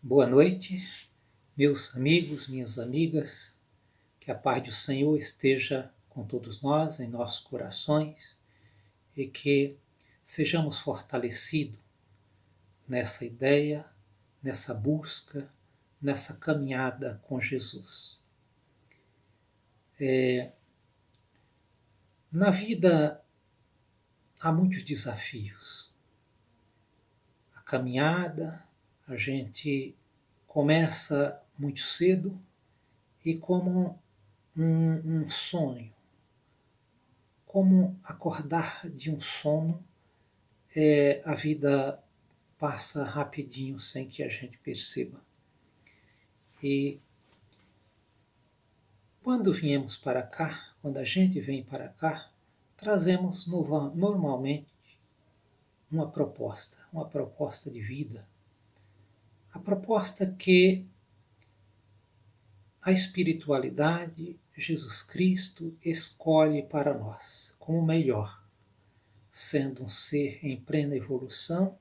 Boa noite, meus amigos, minhas amigas, que a paz do Senhor esteja com todos nós, em nossos corações, e que sejamos fortalecidos nessa ideia, nessa busca, nessa caminhada com Jesus. Na vida há muitos desafios. A caminhada, a gente começa muito cedo e como um sonho, como acordar de um sono, a vida passa rapidinho sem que a gente perceba. E quando viemos para cá, quando a gente vem para cá, trazemos normalmente uma proposta de vida. A proposta que a espiritualidade, Jesus Cristo, escolhe para nós como melhor. Sendo um ser em plena evolução,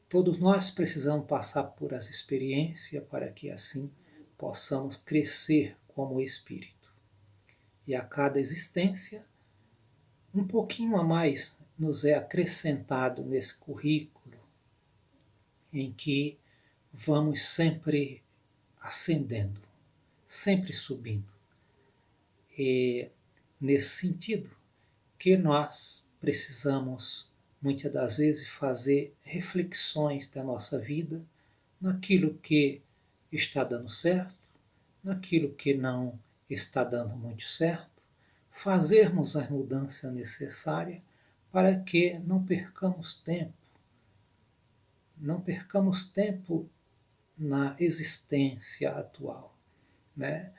todos nós precisamos passar por essa experiência para que assim possamos crescer como espírito. E a cada existência, um pouquinho a mais nos é acrescentado nesse currículo, em que vamos sempre ascendendo, sempre subindo. E nesse sentido que nós precisamos, muitas das vezes, fazer reflexões da nossa vida naquilo que está dando certo, naquilo que não está dando muito certo, fazermos a mudança necessária para que não percamos tempo na existência atual, né?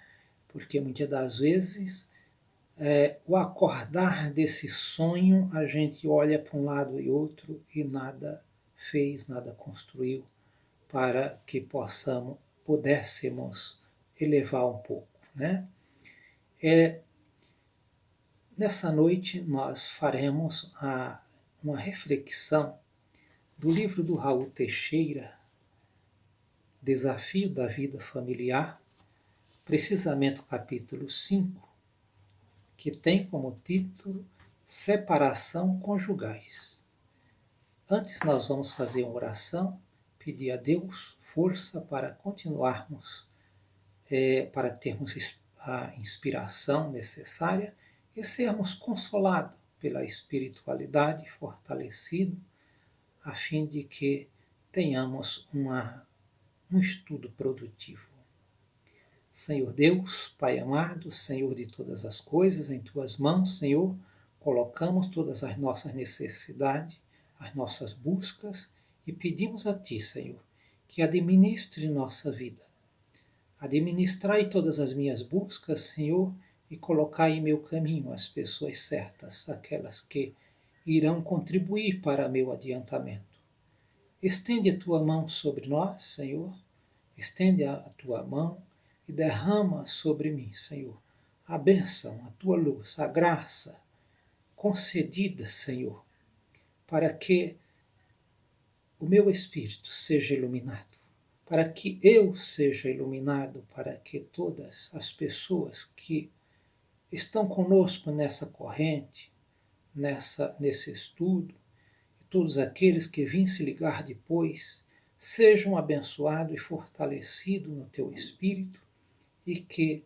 Porque muitas das vezes o acordar desse sonho, a gente olha para um lado e outro e nada fez, nada construiu para que pudéssemos elevar um pouco, né? Nessa noite nós faremos uma reflexão do livro do Raul Teixeira, Desafio da Vida Familiar, precisamente o capítulo 5, que tem como título Separação Conjugais. Antes nós vamos fazer uma oração, pedir a Deus força para continuarmos, para termos a inspiração necessária e sermos consolados pela espiritualidade, fortalecidos, a fim de que tenhamos um estudo produtivo. Senhor Deus, Pai amado, Senhor de todas as coisas, em Tuas mãos, Senhor, colocamos todas as nossas necessidades, as nossas buscas e pedimos a Ti, Senhor, que administre nossa vida. Administrai todas as minhas buscas, Senhor, e colocai em meu caminho as pessoas certas, aquelas que irão contribuir para meu adiantamento. Estende a Tua mão sobre nós, Senhor, estende a Tua mão e derrama sobre mim, Senhor, a bênção, a Tua luz, a graça concedida, Senhor, para que o meu espírito seja iluminado, para que eu seja iluminado, para que todas as pessoas que estão conosco nessa corrente, nesse estudo, e todos aqueles que vêm se ligar depois, sejam abençoados e fortalecidos no Teu Espírito, e que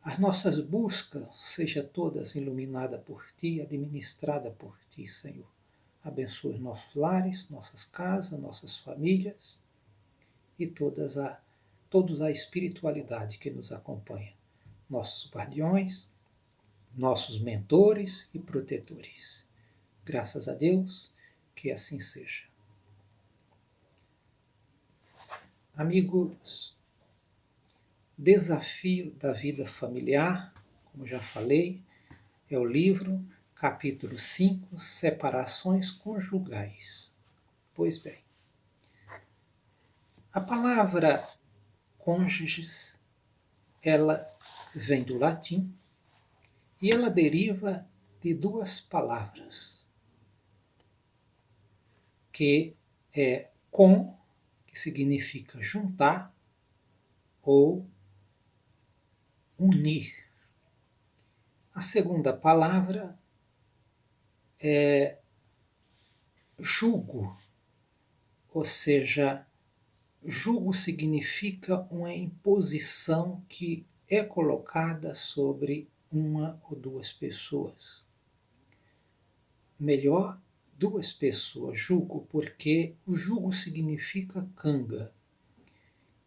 as nossas buscas sejam todas iluminadas por Ti, administradas por Ti, Senhor. Abençoe nossos lares, nossas casas, nossas famílias e toda a espiritualidade que nos acompanha. Nossos guardiões, nossos mentores e protetores. Graças a Deus, que assim seja. Amigos, Desafio da Vida Familiar, como já falei, é o livro, capítulo 5, Separações Conjugais. Pois bem, a palavra cônjuges, ela vem do latim e ela deriva de duas palavras, que é com, que significa juntar ou unir. A segunda palavra é jugo, ou seja, jugo significa uma imposição que é colocada sobre uma ou duas pessoas. Melhor, duas pessoas, jugo, porque o jugo significa canga.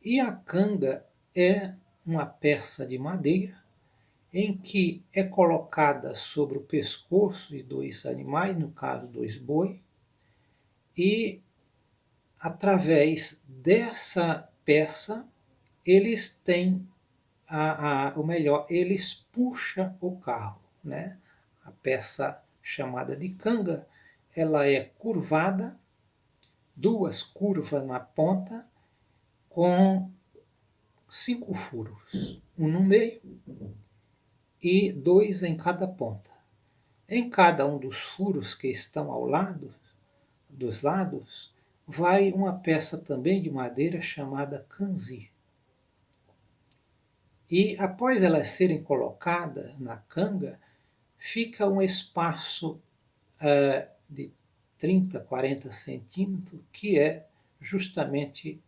E a canga é uma peça de madeira em que é colocada sobre o pescoço de dois animais, no caso dois bois, e através dessa peça eles têm ou melhor, eles puxam o carro, né? A peça chamada de canga, ela é curvada, duas curvas na ponta, com 5 furos, um no meio e 2 em cada ponta. Em cada um dos furos que estão ao lado, dos lados, vai uma peça também de madeira chamada canzi. E após elas serem colocadas na canga, fica um espaço de 30, 40 centímetros, que é justamente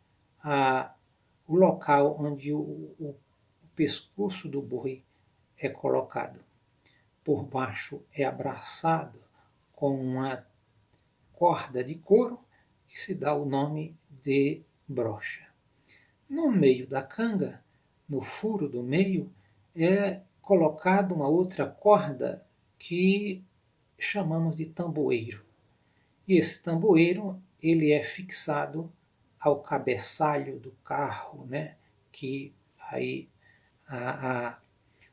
o local onde o pescoço do boi é colocado. Por baixo é abraçado com uma corda de couro, que se dá o nome de brocha. No meio da canga, no furo do meio, é colocada uma outra corda que chamamos de tamboeiro. E esse tamboeiro, ele é fixado ao cabeçalho do carro, né? Que aí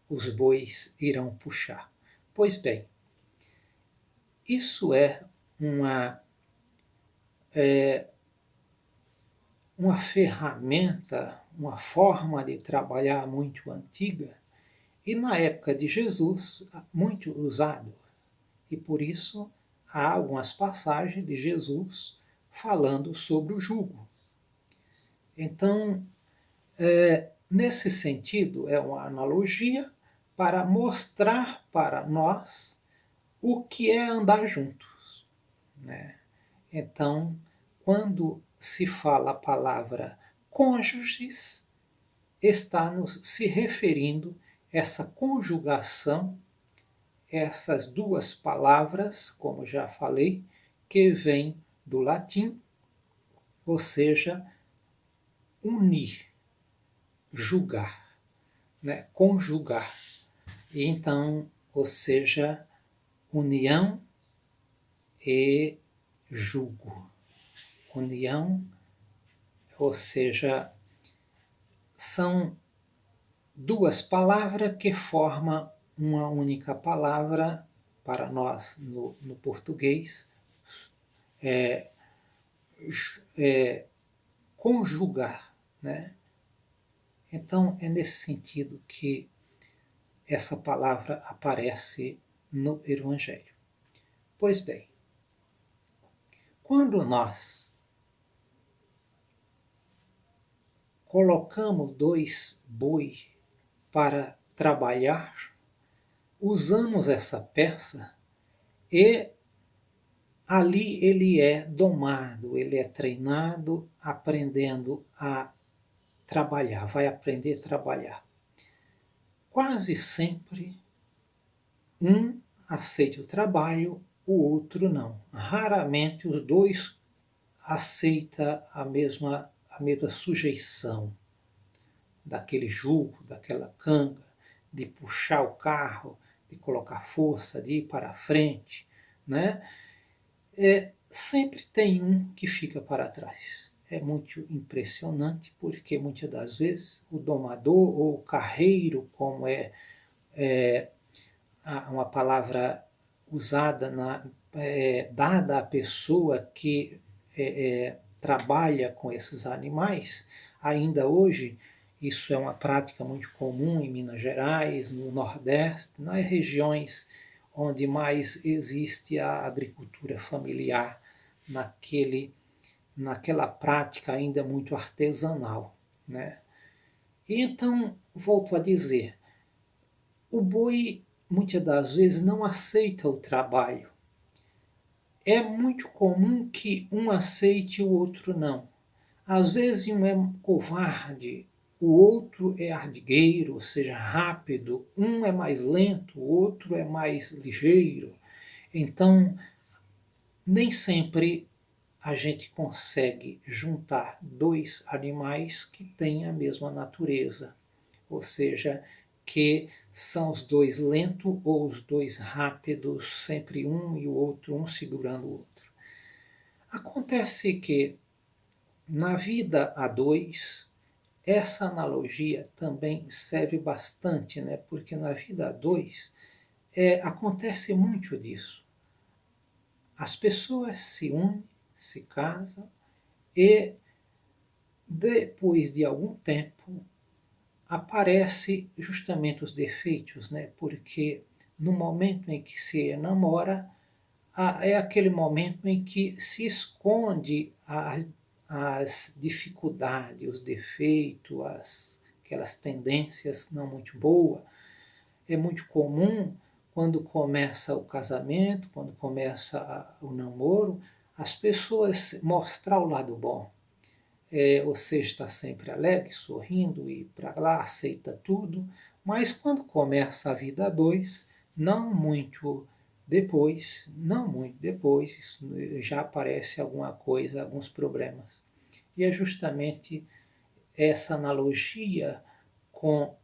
os bois irão puxar. Pois bem, isso é uma ferramenta, uma forma de trabalhar muito antiga, e na época de Jesus, muito usado. E por isso há algumas passagens de Jesus falando sobre o jugo. Então, nesse sentido, é uma analogia para mostrar para nós o que é andar juntos, né? Então, quando se fala a palavra cônjuges, está nos se referindo a essa conjugação, essas duas palavras, como já falei, que vêm do latim, ou seja, unir, julgar, né? Conjugar. E então, ou seja, união e jugo. União, ou seja, são duas palavras que formam uma única palavra para nós no português, conjugar, né? Então é nesse sentido que essa palavra aparece no Evangelho. Pois bem, quando nós colocamos dois bois para trabalhar, usamos essa peça e ali ele é domado, ele é treinado, aprendendo a trabalhar, vai aprender a trabalhar. Quase sempre um aceita o trabalho, o outro não. Raramente os dois aceitam a mesma sujeição daquele jugo, daquela canga, de puxar o carro, de colocar força, de ir para frente, né? Sempre tem um que fica para trás. É muito impressionante, porque muitas das vezes o domador ou o carreiro, como é uma palavra usada, dada à pessoa que trabalha com esses animais, ainda hoje isso é uma prática muito comum em Minas Gerais, no Nordeste, nas regiões onde mais existe a agricultura familiar naquele naquela prática ainda muito artesanal, né? E então, volto a dizer, o boi muitas das vezes não aceita o trabalho. É muito comum que um aceite e o outro não. Às vezes um é covarde, o outro é ardigueiro, ou seja, rápido, um é mais lento, o outro é mais ligeiro. Então, nem sempre a gente consegue juntar dois animais que têm a mesma natureza, ou seja, que são os dois lentos ou os dois rápidos, sempre um e o outro, um segurando o outro. Acontece que na vida a dois, essa analogia também serve bastante, né? Porque na vida a dois acontece muito disso. As pessoas se unem, se casam e depois de algum tempo aparece justamente os defeitos, né? Porque no momento em que se namora, é aquele momento em que se esconde as dificuldades, os defeitos, aquelas tendências não muito boas. É muito comum quando começa o casamento, quando começa o namoro, as pessoas mostrar o lado bom. Você está sempre alegre, sorrindo e para lá, aceita tudo, mas quando começa a vida a dois, não muito depois, isso já aparece alguma coisa, alguns problemas. E é justamente essa analogia com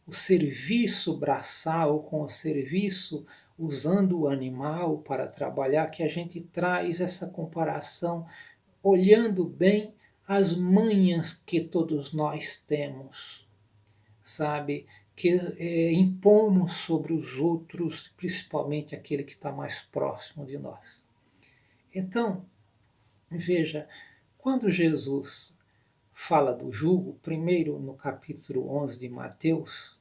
o serviço braçal, com o serviço usando o animal para trabalhar, que a gente traz essa comparação olhando bem as manhas que todos nós temos, sabe? Que impomos sobre os outros, principalmente aquele que está mais próximo de nós. Então, veja, quando Jesus fala do jugo, primeiro no capítulo 11 de Mateus,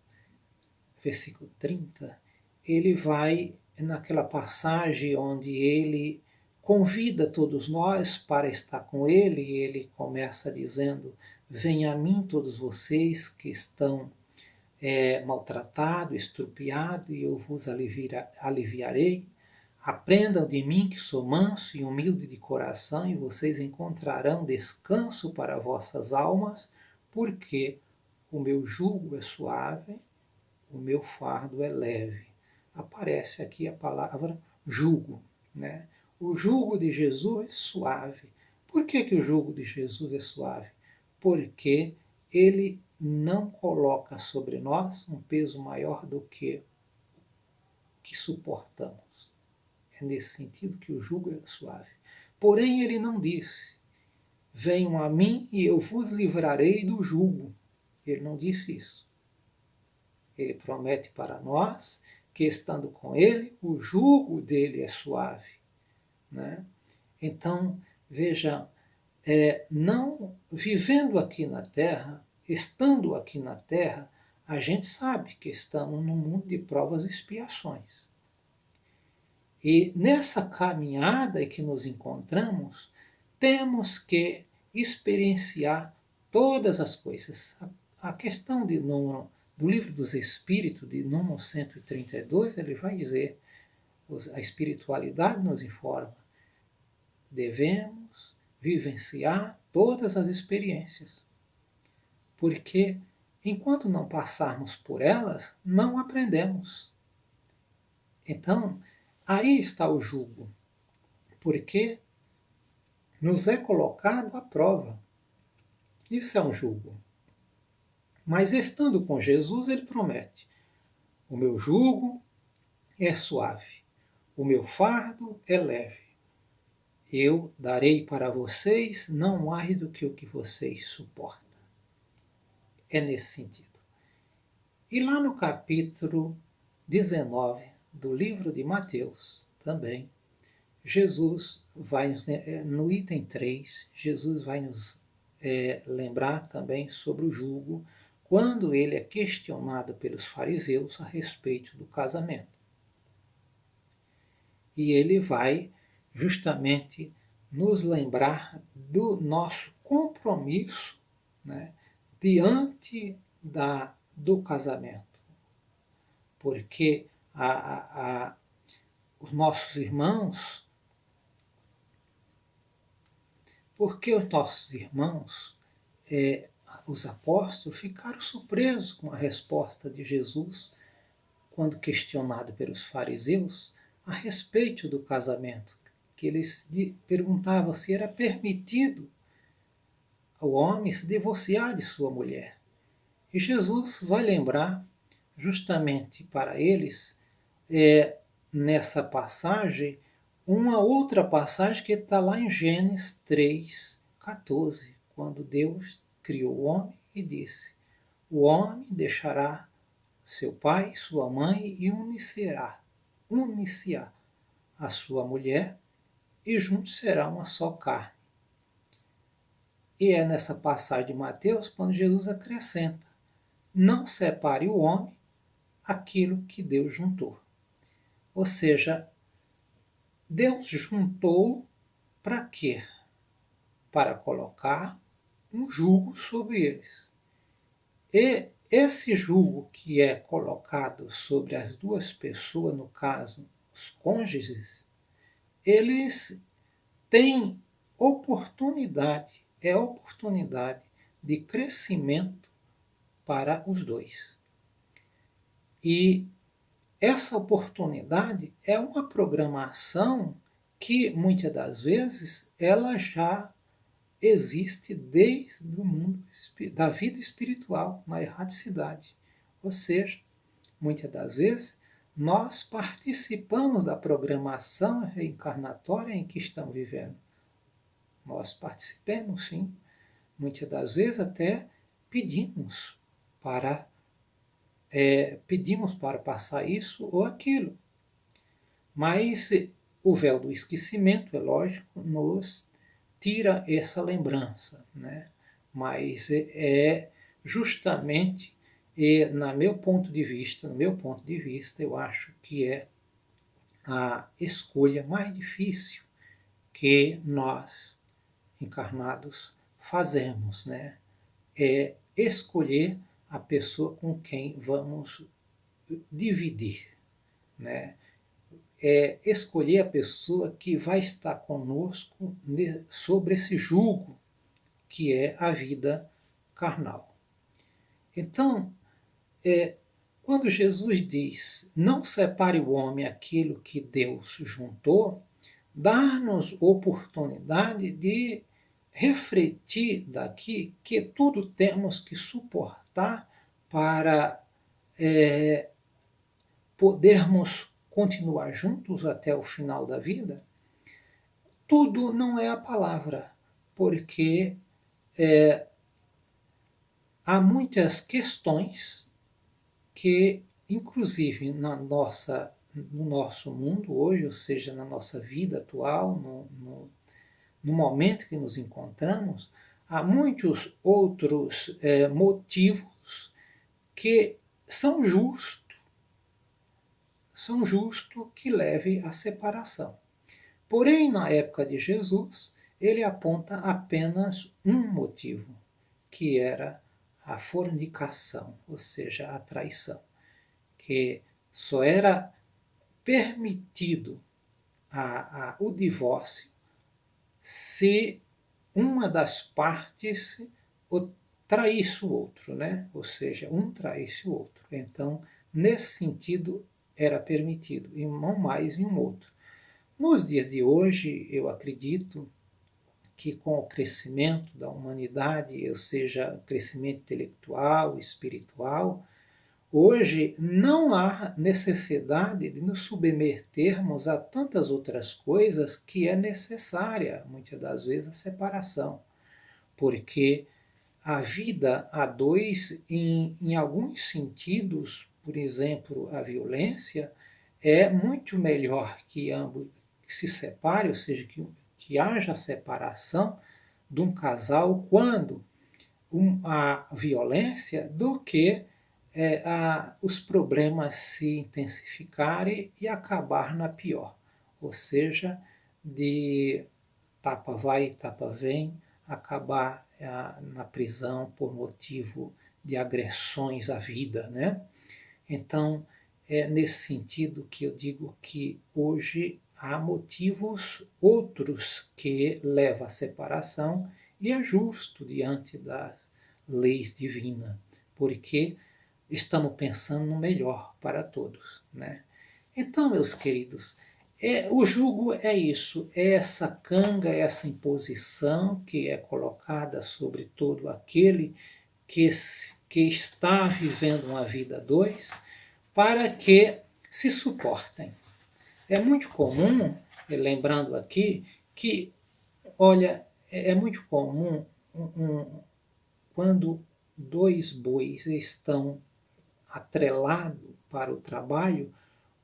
versículo 30, ele vai naquela passagem onde ele convida todos nós para estar com ele, e ele começa dizendo: venham a mim todos vocês que estão maltratados, estrupiados, e eu vos aliviarei. Aprendam de mim que sou manso e humilde de coração, e vocês encontrarão descanso para vossas almas, porque o meu jugo é suave, o meu fardo é leve. Aparece aqui a palavra jugo, né? O jugo de Jesus é suave. Por que o jugo de Jesus é suave? Porque ele não coloca sobre nós um peso maior do que suportamos. É nesse sentido que o jugo é suave. Porém, ele não disse: venham a mim e eu vos livrarei do jugo. Ele não disse isso. Ele promete para nós que, estando com ele, o jugo dele é suave, né? Então, veja, não vivendo aqui na Terra, estando aqui na Terra, a gente sabe que estamos num mundo de provas e expiações. E nessa caminhada em que nos encontramos, temos que experienciar todas as coisas. A questão de número do Livro dos Espíritos, de número 132, ele vai dizer, a espiritualidade nos informa, devemos vivenciar todas as experiências, porque enquanto não passarmos por elas, não aprendemos. Então, aí está o jugo, porque nos é colocado à prova. Isso é um jugo. Mas estando com Jesus, ele promete: o meu jugo é suave, o meu fardo é leve. Eu darei para vocês não mais do que o que vocês suportam. É nesse sentido. E lá no capítulo 19 do livro de Mateus, também, Jesus vai, no item 3, Jesus vai nos lembrar também sobre o jugo, quando ele é questionado pelos fariseus a respeito do casamento. E ele vai justamente nos lembrar do nosso compromisso, né, diante do casamento. Porque os nossos irmãos, os apóstolos, ficaram surpresos com a resposta de Jesus quando questionado pelos fariseus a respeito do casamento, que eles perguntavam se era permitido ao homem se divorciar de sua mulher. E Jesus vai lembrar justamente para eles, nessa passagem, uma outra passagem que está lá em Gênesis 3:14, quando Deus criou o homem e disse: o homem deixará seu pai e sua mãe e unir-se-á a sua mulher, e juntos será uma só carne. E é nessa passagem de Mateus quando Jesus acrescenta: não separe o homem aquilo que Deus juntou. Ou seja, Deus juntou para quê? Para colocar um jugo sobre eles. E esse jugo que é colocado sobre as duas pessoas, no caso, os cônjuges, eles têm oportunidade de crescimento para os dois. E essa oportunidade é uma programação que, muitas das vezes, ela já existe desde o mundo da vida espiritual, na erraticidade. Ou seja, muitas das vezes, nós participamos da programação reencarnatória em que estamos vivendo. Nós participamos, sim. Muitas das vezes até pedimos para passar isso ou aquilo. Mas o véu do esquecimento, é lógico, nos tira essa lembrança, né? Mas é justamente, no meu ponto de vista, eu acho que é a escolha mais difícil que nós, encarnados, fazemos, né? É escolher a pessoa com quem vamos dividir, né? É escolher a pessoa que vai estar conosco sobre esse jugo que é a vida carnal. Então, quando Jesus diz: não separe o homem aquilo que Deus juntou, dá-nos oportunidade de refletir daqui que tudo temos que suportar para podermos continuar juntos até o final da vida. Tudo não é a palavra, porque há muitas questões que, inclusive no nosso mundo hoje, ou seja, na nossa vida atual, no momento que nos encontramos, há muitos outros motivos que são justos que levem à separação. Porém, na época de Jesus, ele aponta apenas um motivo, que era a fornicação, ou seja, a traição, que só era permitido o divórcio se uma das partes traísse o outro, né? Ou seja, um traísse o outro. Então, nesse sentido, era permitido, e não mais em um outro. Nos dias de hoje, eu acredito que com o crescimento da humanidade, ou seja, crescimento intelectual, espiritual, hoje não há necessidade de nos submetermos a tantas outras coisas que é necessária, muitas das vezes, a separação. Porque a vida a dois, em alguns sentidos, por exemplo, a violência, é muito melhor que ambos se separem, ou seja, que haja separação de um casal quando a violência, do que os problemas se intensificarem e acabar na pior. Ou seja, de tapa vai, tapa vem, acabar na prisão por motivo de agressões à vida, né? Então, é nesse sentido que eu digo que hoje há motivos outros que levam à separação e é justo diante das leis divinas, porque estamos pensando no melhor para todos, né? Então, meus queridos, o jugo é isso, é essa canga, é essa imposição que é colocada sobre todo aquele que está vivendo uma vida a dois, para que se suportem. É muito comum, lembrando aqui, que, olha, é muito comum quando dois bois estão atrelados para o trabalho,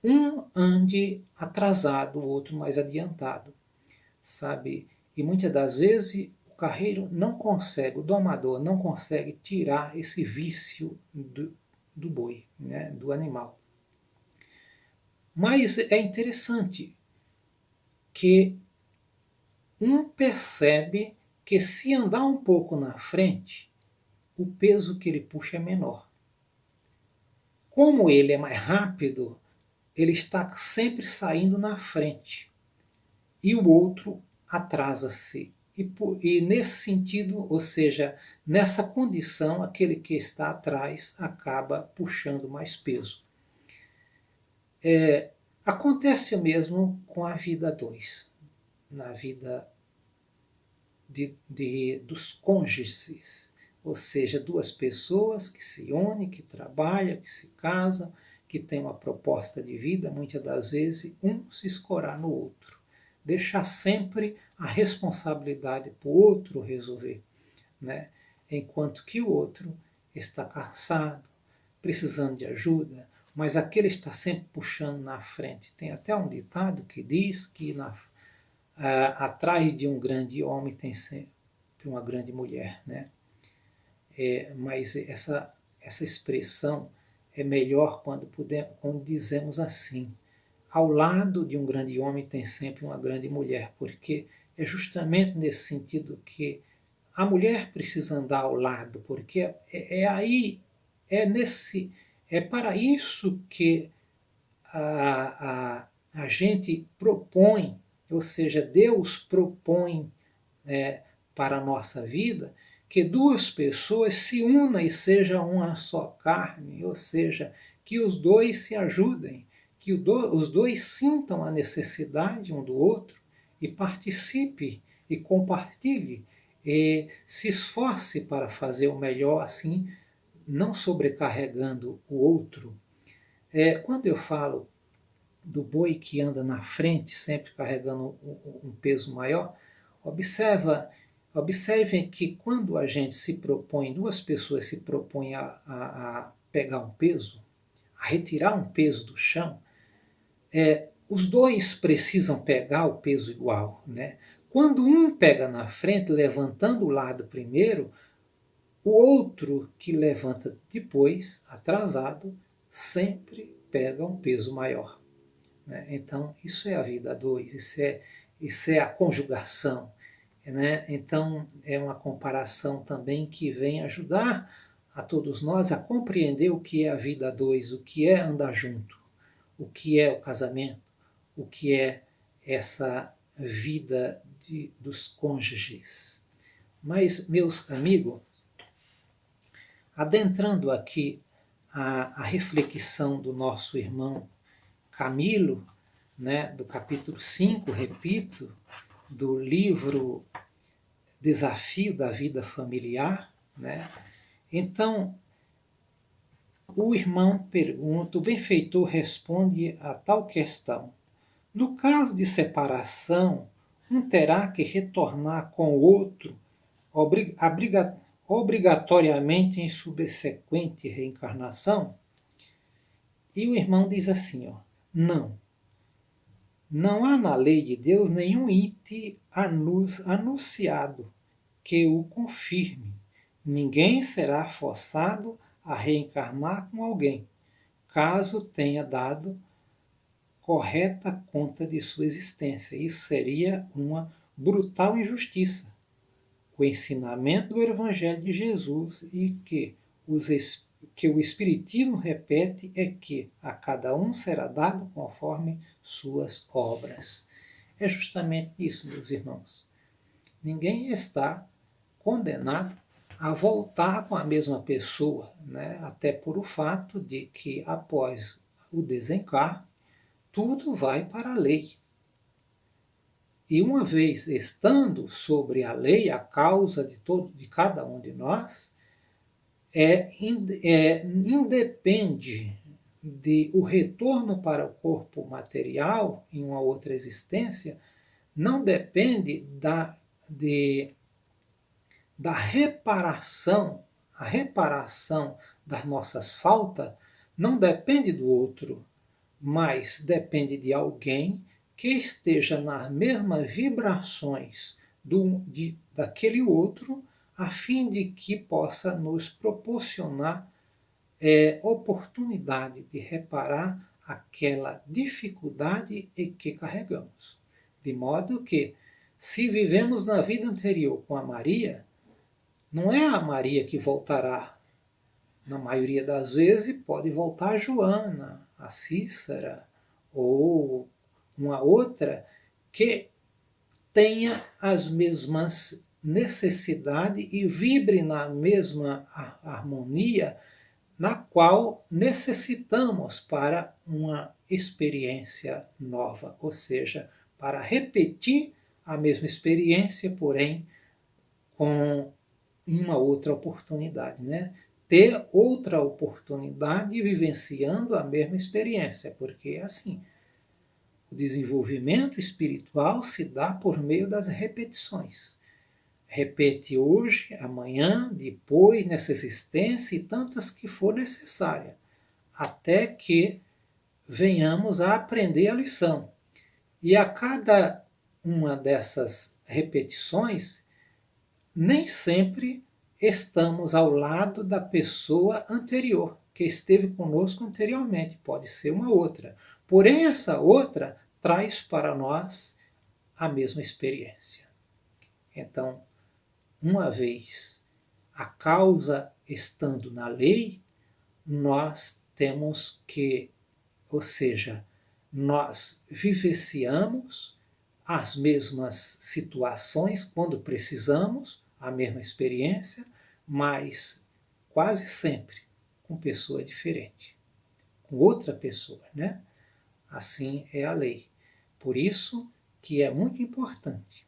um ande atrasado, o outro mais adiantado, sabe? E muitas das vezes o carreiro não consegue, o domador não consegue tirar esse vício do boi, né? Do animal. Mas é interessante que um percebe que se andar um pouco na frente, o peso que ele puxa é menor. Como ele é mais rápido, ele está sempre saindo na frente. E o outro atrasa-se. E nesse sentido, ou seja, nessa condição, aquele que está atrás acaba puxando mais peso. Acontece o mesmo com a vida 2, na vida dos cônjuges, ou seja, duas pessoas que se unem, que trabalham, que se casam, que têm uma proposta de vida, muitas das vezes um se escorar no outro, deixar sempre a responsabilidade para o outro resolver, né? Enquanto que o outro está cansado, precisando de ajuda, mas aquele está sempre puxando na frente. Tem até um ditado que diz que atrás de um grande homem tem sempre uma grande mulher, né? Mas essa expressão é melhor quando dizemos assim: ao lado de um grande homem tem sempre uma grande mulher, porque é justamente nesse sentido que a mulher precisa andar ao lado, porque é para isso que a gente propõe, ou seja, Deus propõe para a nossa vida que duas pessoas se unam e sejam uma só carne, ou seja, que os dois se ajudem, que os dois sintam a necessidade um do outro e participe e compartilhe e se esforce para fazer o melhor assim, não sobrecarregando o outro. Quando eu falo do boi que anda na frente, sempre carregando um peso maior, observem que quando a gente se propõe, duas pessoas se propõem a pegar um peso, a retirar um peso do chão, os dois precisam pegar o peso igual, né? Quando um pega na frente, levantando o lado primeiro, o outro que levanta depois, atrasado, sempre pega um peso maior, né? Então, isso é a vida a dois, isso é a conjugação, né? Então, é uma comparação também que vem ajudar a todos nós a compreender o que é a vida a dois, o que é andar junto, o que é o casamento, o que é essa vida dos cônjuges. Mas, meus amigos, adentrando aqui a reflexão do nosso irmão Camilo, né, do capítulo 5, repito, do livro Desafio da Vida Familiar, né? Então, o irmão pergunta, o benfeitor responde a tal questão. No caso de separação, um terá que retornar com o outro obrigatoriamente em subsequente reencarnação? E o irmão diz assim, não há na lei de Deus nenhum ite anunciado que o confirme. Ninguém será forçado a reencarnar com alguém, caso tenha dado correta conta de sua existência. Isso seria uma brutal injustiça. O ensinamento do Evangelho de Jesus e que o Espiritismo repete é que a cada um será dado conforme suas obras. É justamente isso, meus irmãos. Ninguém está condenado a voltar com a mesma pessoa, né? Até por o fato de que após o desencarne, tudo vai para a lei. E uma vez estando sobre a lei, a causa de cada um de nós, independe de o retorno para o corpo material em uma outra existência, não depende da reparação, a reparação das nossas faltas não depende do outro, mas depende de alguém que esteja nas mesmas vibrações daquele outro, a fim de que possa nos proporcionar oportunidade de reparar aquela dificuldade que carregamos. De modo que, se vivemos na vida anterior com a Maria, não é a Maria que voltará. Na maioria das vezes pode voltar a Joana, a Cícera, ou uma outra que tenha as mesmas necessidades e vibre na mesma harmonia na qual necessitamos para uma experiência nova, ou seja, para repetir a mesma experiência, porém com uma outra oportunidade, né? Ter outra oportunidade vivenciando a mesma experiência, porque é assim, o desenvolvimento espiritual se dá por meio das repetições. Repete hoje, amanhã, depois, nessa existência e tantas que for necessária, até que venhamos a aprender a lição. E a cada uma dessas repetições, nem sempre estamos ao lado da pessoa anterior, que esteve conosco anteriormente, pode ser uma outra. Porém, essa outra traz para nós a mesma experiência. Então, uma vez a causa estando na lei, nós temos que, ou seja, nós vivenciamos as mesmas situações quando precisamos, a mesma experiência, mas quase sempre com pessoa diferente, com outra pessoa, né? Assim é a lei. Por isso que é muito importante,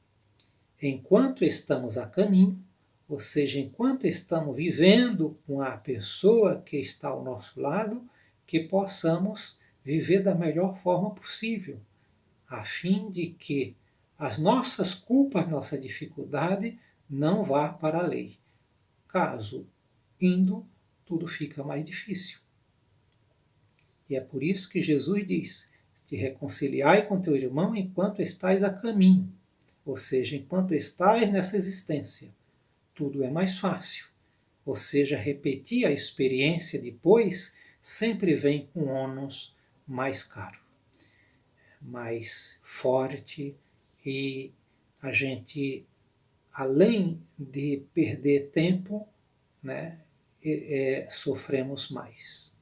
enquanto estamos a caminho, ou seja, enquanto estamos vivendo com a pessoa que está ao nosso lado, que possamos viver da melhor forma possível, a fim de que as nossas culpas, nossa dificuldade, não vá para a lei. Caso indo, tudo fica mais difícil. E é por isso que Jesus diz: te reconciliai com teu irmão enquanto estais a caminho. Ou seja, enquanto estais nessa existência, tudo é mais fácil. Ou seja, repetir a experiência depois sempre vem com ônus mais caro, mais forte, e a gente, além de perder tempo, né, sofremos mais.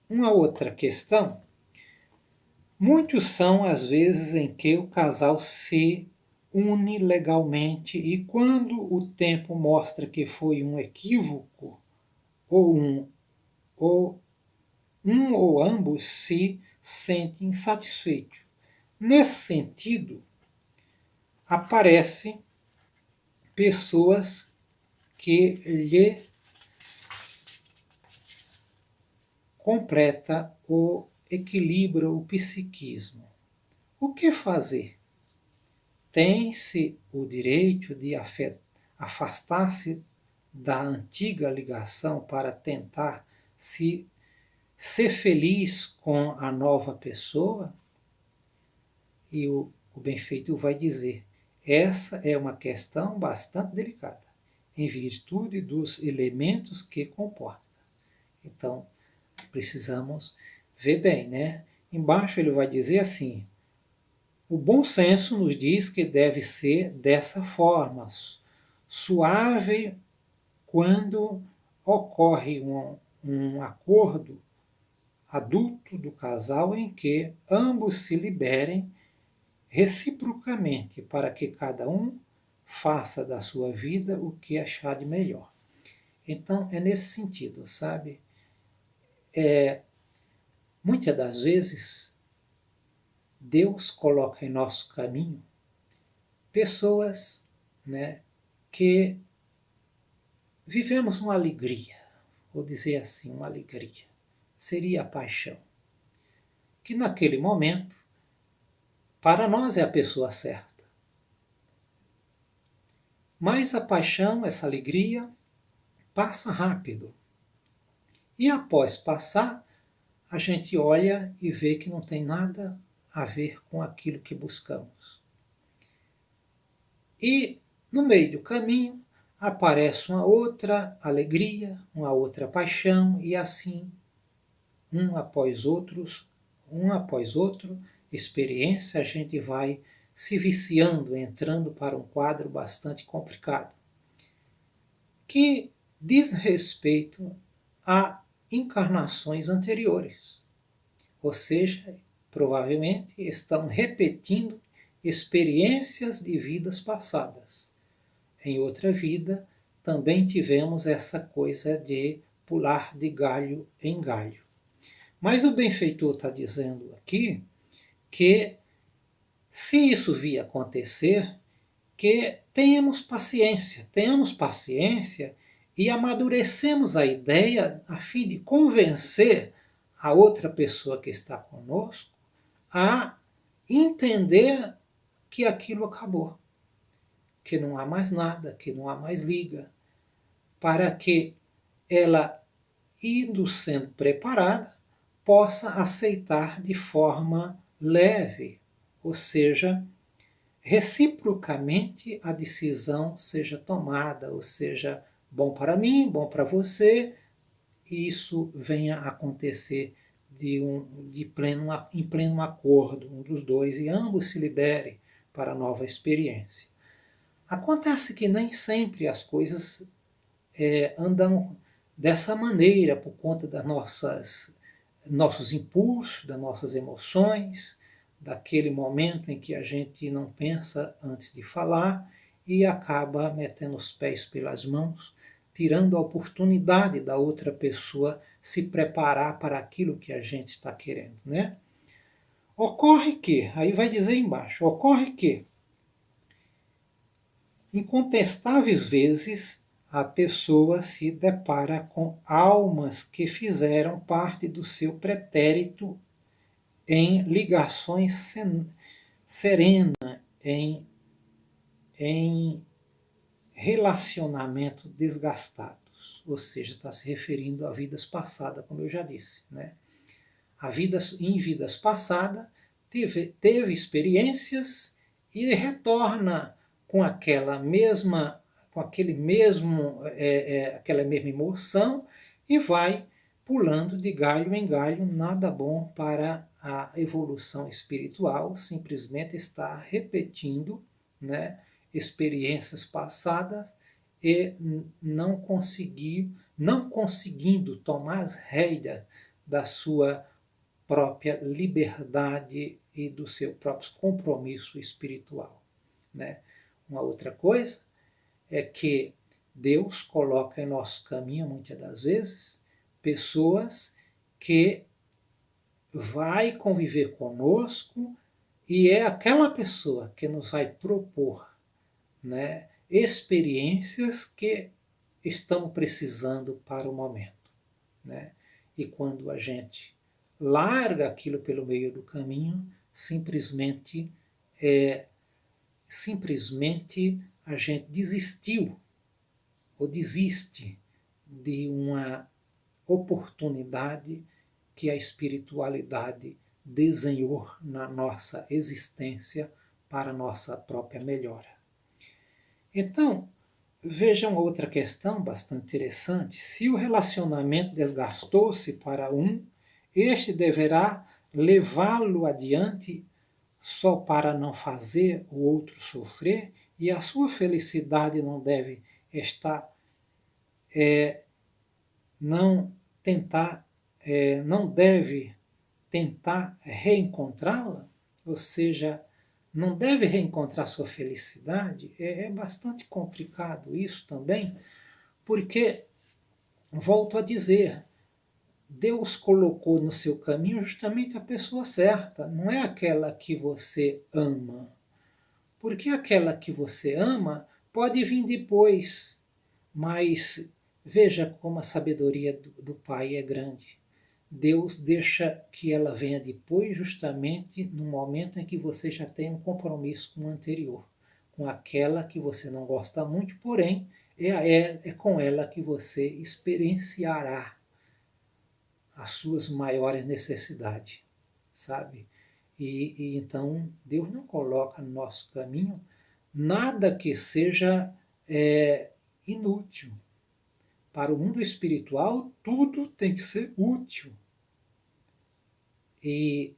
Uma outra questão: muitos são as vezes em que o casal se une legalmente e quando o tempo mostra que foi um equívoco, ou um ou ambos se sentem insatisfeitos. Nesse sentido, aparecem pessoas que lhe completa o equilíbrio, o psiquismo. O que fazer? Tem-se o direito de afastar-se da antiga ligação para tentar ser feliz com a nova pessoa? E o benfeitor vai dizer: essa é uma questão bastante delicada, em virtude dos elementos que comporta. Então, precisamos ver bem, né? Embaixo ele vai dizer assim: O bom senso nos diz que deve ser dessa forma, suave quando ocorre um acordo adulto do casal em que ambos se liberem reciprocamente para que cada um faça da sua vida o que achar de melhor. Então é nesse sentido, sabe? Muitas das vezes Deus coloca em nosso caminho pessoas, né, que vivemos uma alegria, vou dizer assim, uma alegria. Seria a paixão. Que naquele momento, para nós é a pessoa certa. Mas a paixão, essa alegria, passa rápido. E após passar, a gente olha e vê que não tem nada a ver com aquilo que buscamos. E no meio do caminho aparece uma outra alegria, uma outra paixão, e assim, um após outro, experiência, a gente vai se viciando, entrando para um quadro bastante complicado, que diz respeito a encarnações anteriores. Ou seja, provavelmente estão repetindo experiências de vidas passadas. Em outra vida, também tivemos essa coisa de pular de galho em galho. Mas o benfeitor está dizendo aqui que, se isso vir acontecer, que tenhamos paciência e amadurecemos a ideia a fim de convencer a outra pessoa que está conosco a entender que aquilo acabou, que não há mais nada, que não há mais liga, para que ela, indo sendo preparada, possa aceitar de forma leve, ou seja, reciprocamente a decisão seja tomada, ou seja, bom para mim, bom para você, e isso venha a acontecer em pleno acordo, um dos dois, e ambos se liberem para a nova experiência. Acontece que nem sempre as coisas andam dessa maneira, por conta das nossos impulsos, das nossas emoções, daquele momento em que a gente não pensa antes de falar e acaba metendo os pés pelas mãos, tirando a oportunidade da outra pessoa se preparar para aquilo que a gente está querendo, né? Ocorre que, aí vai dizer embaixo, ocorre que, incontestáveis vezes, a pessoa se depara com almas que fizeram parte do seu pretérito em ligações serenas, em relacionamento desgastados, ou seja, está se referindo a vidas passadas, como eu já disse, né? Em vidas passadas teve experiências e retorna com aquela mesma emoção e vai pulando de galho em galho, nada bom para a evolução espiritual, simplesmente está repetindo, né, experiências passadas e não conseguindo tomar as rédeas da sua própria liberdade e do seu próprio compromisso espiritual, né? Uma outra coisa é que Deus coloca em nosso caminho, muitas das vezes, pessoas que vai conviver conosco e é aquela pessoa que nos vai propor, né, experiências que estamos precisando para o momento, né? E quando a gente larga aquilo pelo meio do caminho, simplesmente a gente desistiu ou desiste de uma oportunidade que a espiritualidade desenhou na nossa existência para a nossa própria melhora. Então, vejam outra questão bastante interessante. Se o relacionamento desgastou-se para um, este deverá levá-lo adiante só para não fazer o outro sofrer, e a sua felicidade não deve estar, não tentar, não deve tentar reencontrá-la, ou seja, não deve reencontrar sua felicidade. É bastante complicado isso também, porque, volto a dizer, Deus colocou no seu caminho justamente a pessoa certa, não é aquela que você ama. Porque aquela que você ama pode vir depois, mas veja como a sabedoria do Pai é grande. Deus deixa que ela venha depois, justamente no momento em que você já tem um compromisso com o anterior, com aquela que você não gosta muito, porém é com ela que você experienciará as suas maiores necessidades, sabe? E então Deus não coloca no nosso caminho nada que seja inútil. Para o mundo espiritual, tudo tem que ser útil. E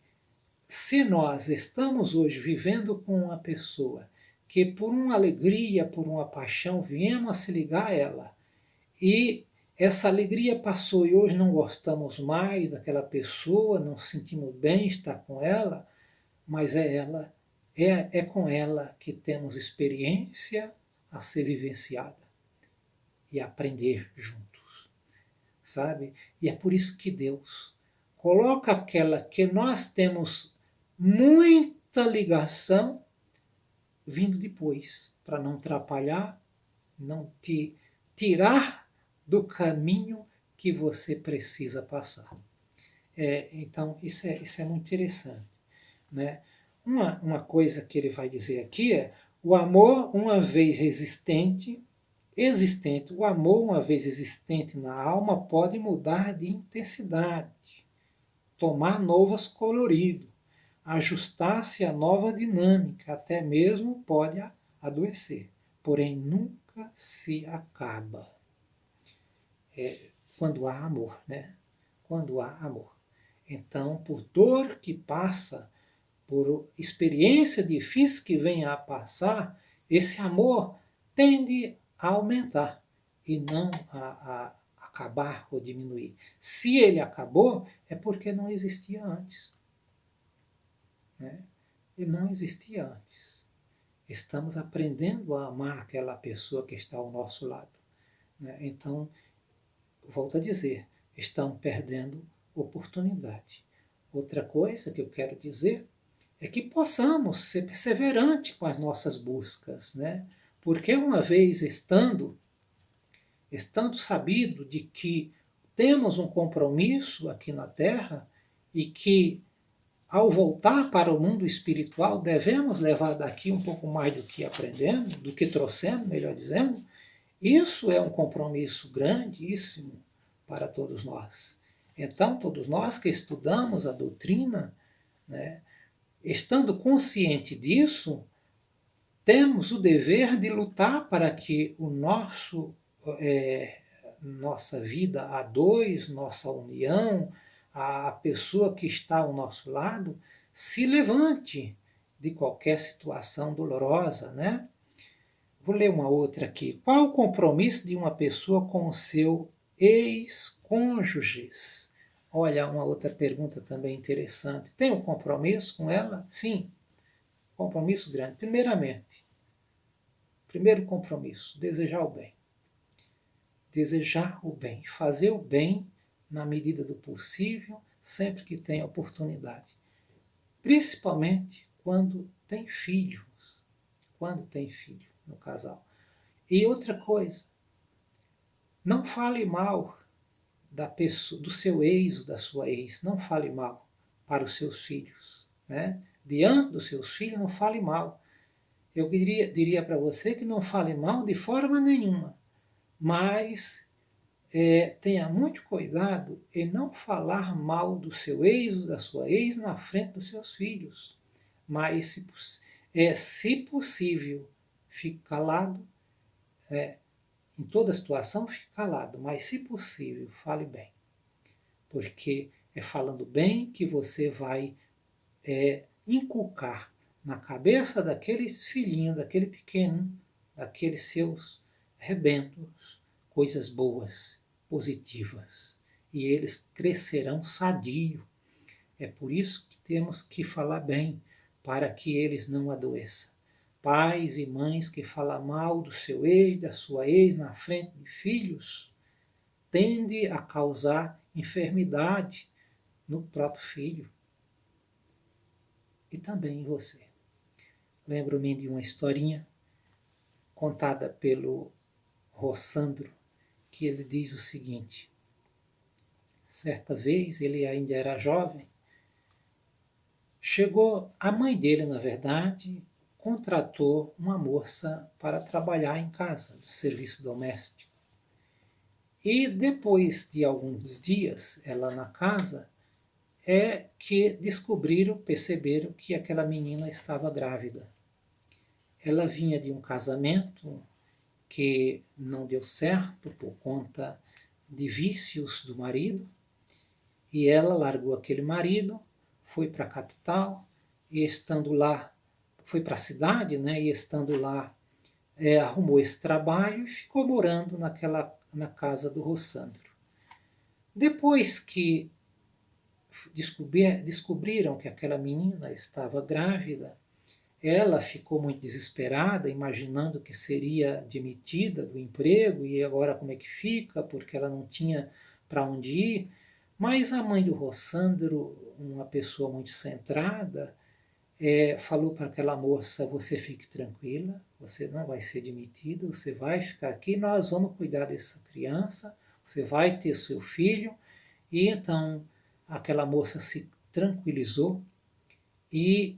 se nós estamos hoje vivendo com uma pessoa que por uma alegria, por uma paixão, viemos a se ligar a ela, e essa alegria passou e hoje não gostamos mais daquela pessoa, não sentimos bem estar com ela, mas é com ela que temos experiência a ser vivenciada e aprender juntos, sabe? E é por isso que Deus coloca aquela que nós temos muita ligação vindo depois, para não atrapalhar, não te tirar do caminho que você precisa passar. Então, isso é muito interessante, né? Uma coisa que ele vai dizer aqui é: o amor, uma vez existente, o amor, uma vez existente na alma, pode mudar de intensidade, tomar novos coloridos, ajustar-se a nova dinâmica, até mesmo pode adoecer, porém nunca se acaba. Quando há amor, né? Quando há amor. Então, por dor que passa, por experiência difícil que venha a passar, esse amor tende a aumentar e não a acabar ou diminuir. Se ele acabou, é porque não existia antes. Né? Ele não existia antes. Estamos aprendendo a amar aquela pessoa que está ao nosso lado. Né? Então, volto a dizer, estamos perdendo oportunidade. Outra coisa que eu quero dizer é que possamos ser perseverantes com as nossas buscas, né? Porque uma vez estando sabido de que temos um compromisso aqui na Terra e que ao voltar para o mundo espiritual devemos levar daqui um pouco mais do que aprendemos, do que trouxemos, melhor dizendo, isso é um compromisso grandíssimo para todos nós. Então, todos nós que estudamos a doutrina, né, estando consciente disso, temos o dever de lutar para que nossa vida a dois, nossa união, a pessoa que está ao nosso lado, se levante de qualquer situação dolorosa, né? Vou ler uma outra aqui. Qual o compromisso de uma pessoa com o seu ex-cônjuges? Olha, uma outra pergunta também interessante. Tem um compromisso com ela? Sim, compromisso grande. Primeiro compromisso, desejar o bem. Desejar o bem, fazer o bem na medida do possível, sempre que tem oportunidade. Principalmente quando tem filhos. Quando tem filho no casal. E outra coisa, não fale mal da pessoa, do seu ex ou da sua ex, não fale mal para os seus filhos. Né? Diante dos seus filhos, não fale mal. Eu diria para você que não fale mal de forma nenhuma, mas tenha muito cuidado em não falar mal do seu ex ou da sua ex na frente dos seus filhos. Mas, se possível, fique calado. Em toda situação, fique calado, mas se possível, fale bem. Porque é falando bem que você vai inculcar na cabeça daqueles filhinhos, daquele pequeno, daqueles seus rebentos, coisas boas, positivas. E eles crescerão sadio. É por isso que temos que falar bem, para que eles não adoeçam. Pais e mães que falam mal do seu ex, da sua ex na frente de filhos, tende a causar enfermidade no próprio filho e também em você. Lembro-me de uma historinha contada pelo Rossandro, que ele diz o seguinte: certa vez, ele ainda era jovem, chegou, a mãe dele, na verdade, contratou uma moça para trabalhar em casa, do serviço doméstico. E depois de alguns dias, ela na casa, é que perceberam que aquela menina estava grávida. Ela vinha de um casamento que não deu certo por conta de vícios do marido, e ela largou aquele marido, foi para a capital, e estando lá, foi para a cidade, né, e estando lá, arrumou esse trabalho e ficou morando na casa do Rossandro. Depois que descobriram que aquela menina estava grávida, ela ficou muito desesperada, imaginando que seria demitida do emprego e agora como é que fica, porque ela não tinha para onde ir. Mas a mãe do Rossandro, uma pessoa muito centrada, falou para aquela moça: você fique tranquila, você não vai ser demitida, você vai ficar aqui, nós vamos cuidar dessa criança, você vai ter seu filho. E então aquela moça se tranquilizou e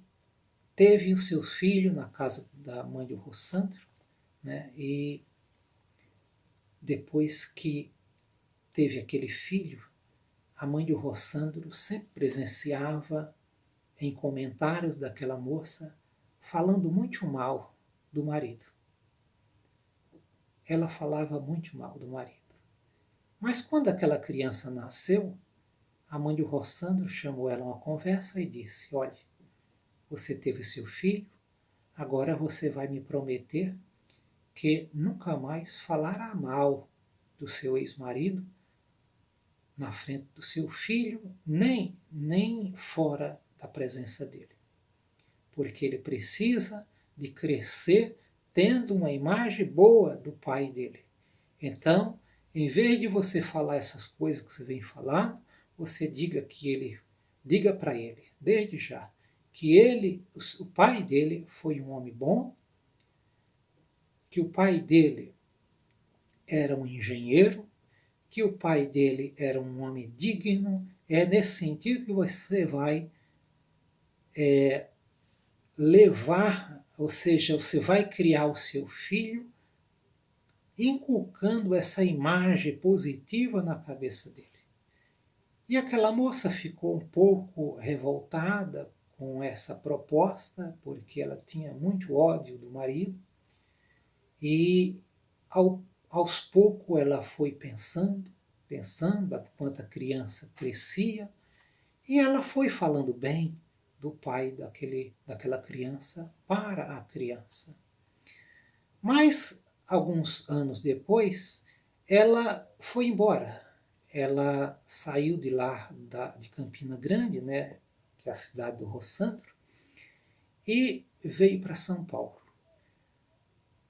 teve o seu filho na casa da mãe do Rossandro, né? E depois que teve aquele filho, a mãe do Rossandro sempre presenciava em comentários daquela moça falando muito mal do marido. Ela falava muito mal do marido. Mas quando aquela criança nasceu, a mãe do Rossandro chamou ela a uma conversa e disse: olha, você teve seu filho, agora você vai me prometer que nunca mais falará mal do seu ex-marido na frente do seu filho, nem fora da presença dele. Porque ele precisa de crescer tendo uma imagem boa do pai dele. Então, em vez de você falar essas coisas que você vem falando, você diga para ele, desde já, que o pai dele foi um homem bom, que o pai dele era um engenheiro, que o pai dele era um homem digno. É nesse sentido que você vai levar, ou seja, você vai criar o seu filho inculcando essa imagem positiva na cabeça dele. E aquela moça ficou um pouco revoltada com essa proposta, porque ela tinha muito ódio do marido, e aos poucos ela foi pensando, enquanto a criança crescia, e ela foi falando bem do pai daquela criança para a criança. Mas, alguns anos depois, ela foi embora. Ela saiu de lá, de Campina Grande, né, que é a cidade do Rossandro, e veio para São Paulo.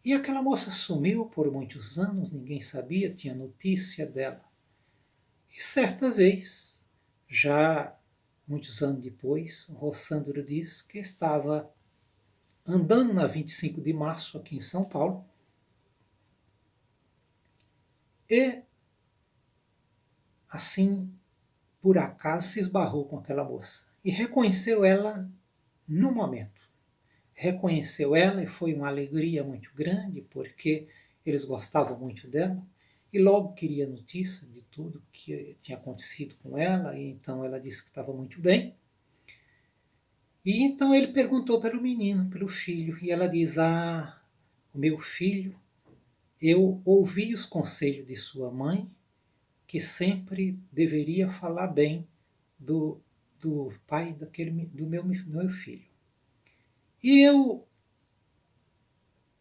E aquela moça sumiu por muitos anos, ninguém sabia, tinha notícia dela. E certa vez, já muitos anos depois, o Rossandro diz que estava andando na 25 de março aqui em São Paulo e, assim, por acaso, se esbarrou com aquela moça e reconheceu ela no momento. Reconheceu ela e foi uma alegria muito grande, porque eles gostavam muito dela, e logo queria notícia de tudo que tinha acontecido com ela, e então ela disse que estava muito bem. E então ele perguntou pelo menino, pelo filho, e ela diz: ah, o meu filho, eu ouvi os conselhos de sua mãe, que sempre deveria falar bem do pai do meu filho. E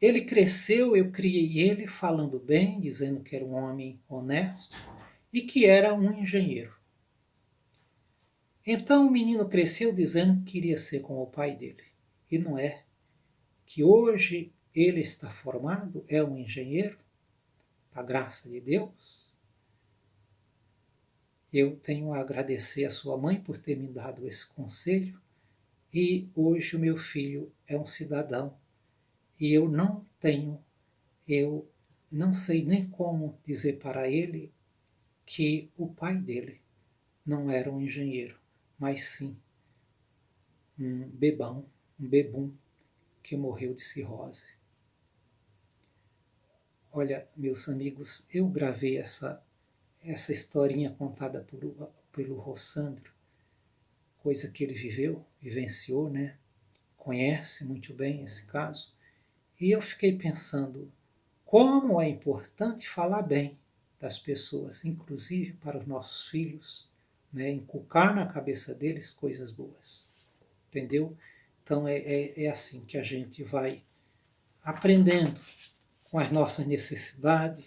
ele cresceu, eu criei ele falando bem, dizendo que era um homem honesto e que era um engenheiro. Então o menino cresceu dizendo que queria ser como o pai dele. E não é. Que hoje ele está formado, é um engenheiro, a graça de Deus. Eu tenho a agradecer a sua mãe por ter me dado esse conselho. E hoje o meu filho é um cidadão. E eu não sei nem como dizer para ele que o pai dele não era um engenheiro, mas sim um bebum que morreu de cirrose. Olha, meus amigos, eu gravei essa historinha contada pelo Rossandro, coisa que ele vivenciou, né? Conhece muito bem esse caso. E eu fiquei pensando como é importante falar bem das pessoas, inclusive para os nossos filhos, né? Inculcar na cabeça deles coisas boas. Entendeu? Então é assim que a gente vai aprendendo com as nossas necessidades,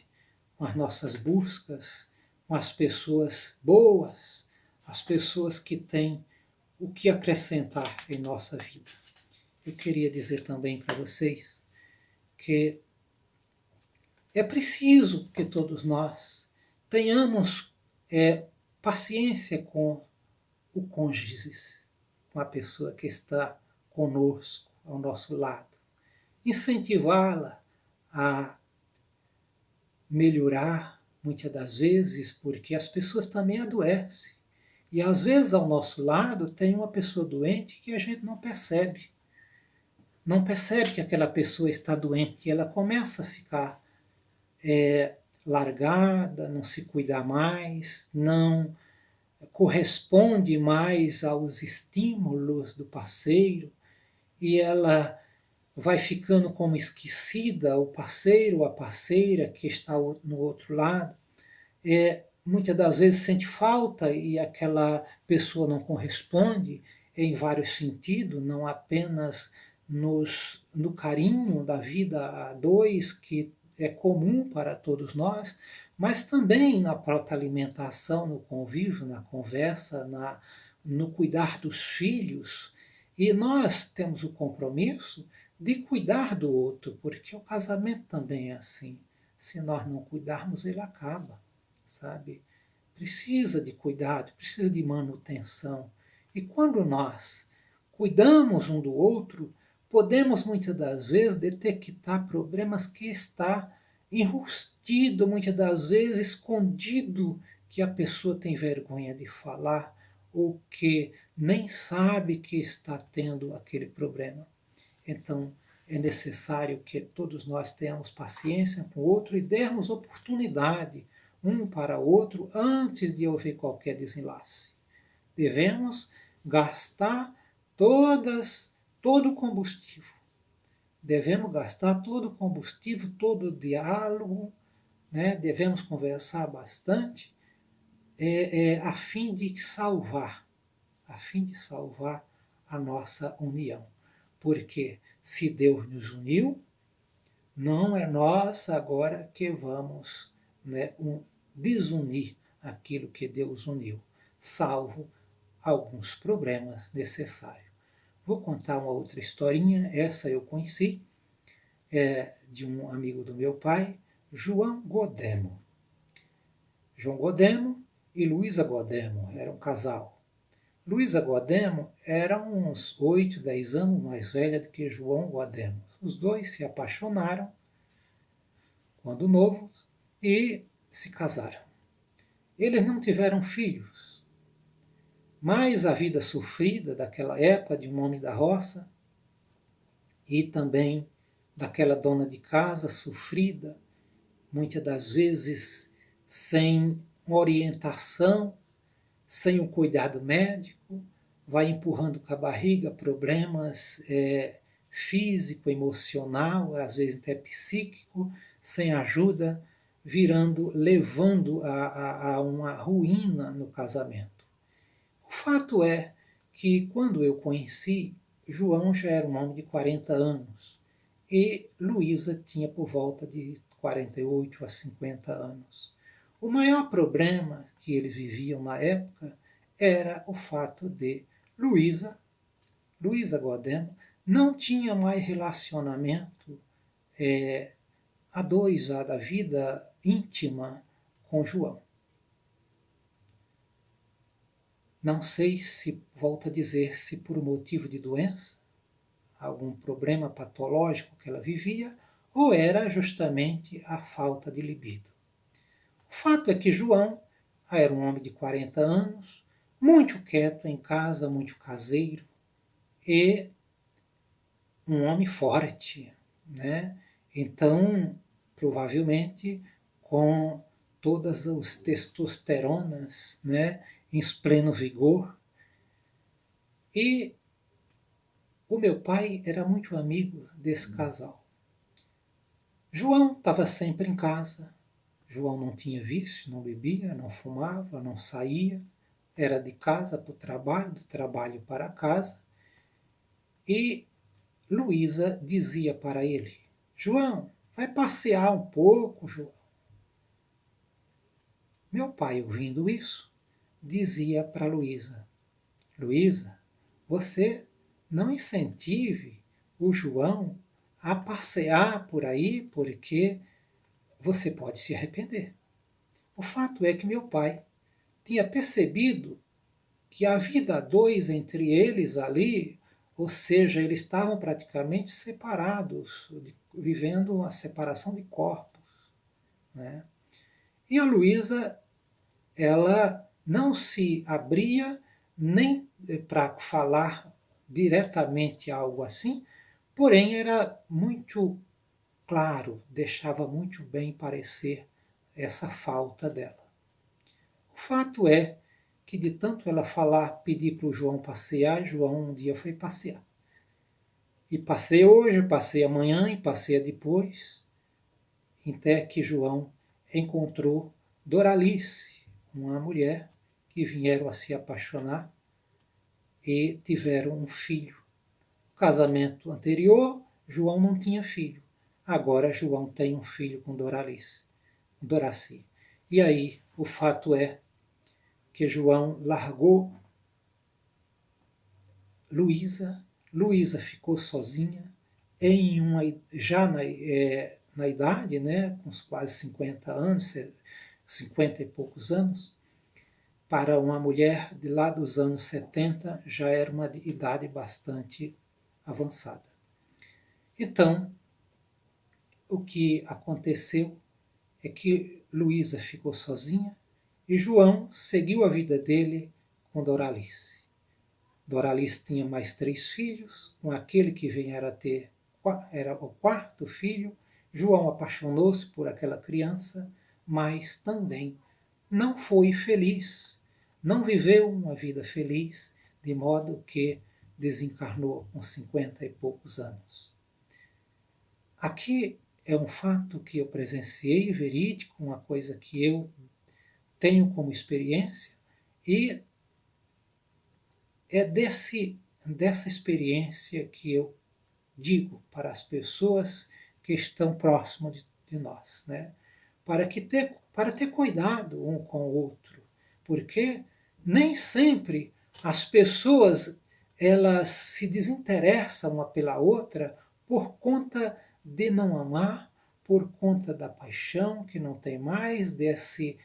com as nossas buscas, com as pessoas boas, as pessoas que têm o que acrescentar em nossa vida. Eu queria dizer também para vocês que é preciso que todos nós tenhamos paciência com o cônjuge, com a pessoa que está conosco, ao nosso lado. Incentivá-la a melhorar, muitas das vezes, porque as pessoas também adoecem. E às vezes ao nosso lado tem uma pessoa doente que a gente não percebe. Não percebe que aquela pessoa está doente e ela começa a ficar largada, não se cuidar mais, não corresponde mais aos estímulos do parceiro e ela vai ficando como esquecida, o parceiro ou a parceira que está no outro lado, muitas das vezes sente falta e aquela pessoa não corresponde em vários sentidos, não apenas no carinho da vida a dois, que é comum para todos nós, mas também na própria alimentação, no convívio, na conversa, no cuidar dos filhos. E nós temos o compromisso de cuidar do outro, porque o casamento também é assim. Se nós não cuidarmos, ele acaba, sabe? Precisa de cuidado, precisa de manutenção. E quando nós cuidamos um do outro, podemos muitas das vezes detectar problemas que está enrustido, muitas das vezes escondido, que a pessoa tem vergonha de falar ou que nem sabe que está tendo aquele problema. Então, é necessário que todos nós tenhamos paciência com o outro e dermos oportunidade um para o outro antes de haver qualquer desenlace. Devemos gastar todo o combustível. Devemos gastar todo o combustível, todo o diálogo, né? Devemos conversar bastante a fim de salvar a nossa união. Porque se Deus nos uniu, não é nós agora que vamos desunir aquilo que Deus uniu, salvo alguns problemas necessários. Vou contar uma outra historinha, essa eu conheci, de um amigo do meu pai, João Godemo. João Godemo e Luísa Godemo eram um casal. Luísa Godemo era uns 8, 10 anos mais velha do que João Godemo. Os dois se apaixonaram quando novos e se casaram. Eles não tiveram filhos, mas a vida sofrida daquela época de um homem da roça e também daquela dona de casa sofrida, muitas das vezes sem orientação, sem o cuidado médico, vai empurrando com a barriga problemas físico, emocional, às vezes até psíquico, sem ajuda, levando a uma ruína no casamento. O fato é que quando eu conheci João já era um homem de 40 anos e Luísa tinha por volta de 48 a 50 anos. O maior problema que eles viviam na época era o fato de Luísa Godemo, não tinha mais relacionamento a dois, da vida íntima com João. Não sei se, volto a dizer, se por motivo de doença, algum problema patológico que ela vivia, ou era justamente a falta de libido. O fato é que João era um homem de 40 anos, muito quieto em casa, muito caseiro, e um homem forte, né? Então, provavelmente, com todas as testosteronas, né, em pleno vigor. E o meu pai era muito amigo desse casal. João estava sempre em casa. João não tinha vício, não bebia, não fumava, não saía. Era de casa para o trabalho, do trabalho para casa. E Luísa dizia para ele: João, vai passear um pouco, João. Meu pai, ouvindo isso, dizia para Luísa: Luísa, você não incentive o João a passear por aí, porque você pode se arrepender. O fato é que meu pai tinha percebido que a vida a dois entre eles ali, ou seja, eles estavam praticamente separados, vivendo uma separação de corpos, né? E a Luísa, ela não se abria nem para falar diretamente algo assim, porém era muito claro, deixava muito bem parecer essa falta dela. O fato é que de tanto ela falar, pedir para o João passear, João um dia foi passear. E passei hoje, passei amanhã e passei depois, até que João encontrou Doralice, uma mulher que vieram a se apaixonar e tiveram um filho. No casamento anterior, João não tinha filho. Agora João tem um filho com Doraci. E aí, o fato é que João largou Luísa, Luísa ficou sozinha, já na idade, né, com quase 50 anos, 50 e poucos anos, para uma mulher de lá dos anos 70 já era uma idade bastante avançada. Então, o que aconteceu é que Luísa ficou sozinha e João seguiu a vida dele com Doralice. Doralice tinha mais 3 filhos, com aquele que viera a ter, era o 4º filho. João apaixonou-se por aquela criança, mas também não foi feliz, não viveu uma vida feliz, de modo que desencarnou com 50 e poucos anos. Aqui é um fato que eu presenciei, verídico, uma coisa que eu tenho como experiência, e é dessa experiência que eu digo para as pessoas que estão próximas de nós, né? Para ter cuidado um com o outro, porque nem sempre as pessoas elas se desinteressam uma pela outra por conta de não amar, por conta da paixão que não tem mais, dessa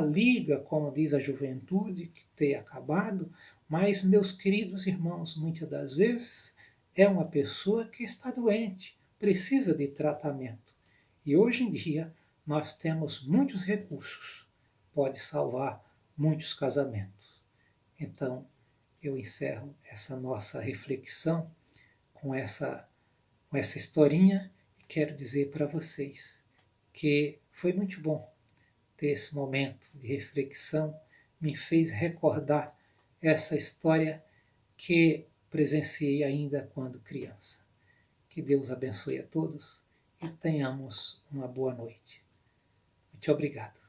liga, como diz a juventude, que tem acabado. Mas, meus queridos irmãos, muitas das vezes é uma pessoa que está doente, precisa de tratamento. E hoje em dia nós temos muitos recursos, pode salvar muitos casamentos. Então, eu encerro essa nossa reflexão com essa historinha e quero dizer para vocês que foi muito bom ter esse momento de reflexão, me fez recordar essa história que presenciei ainda quando criança. Que Deus abençoe a todos e tenhamos uma boa noite. Muito obrigado.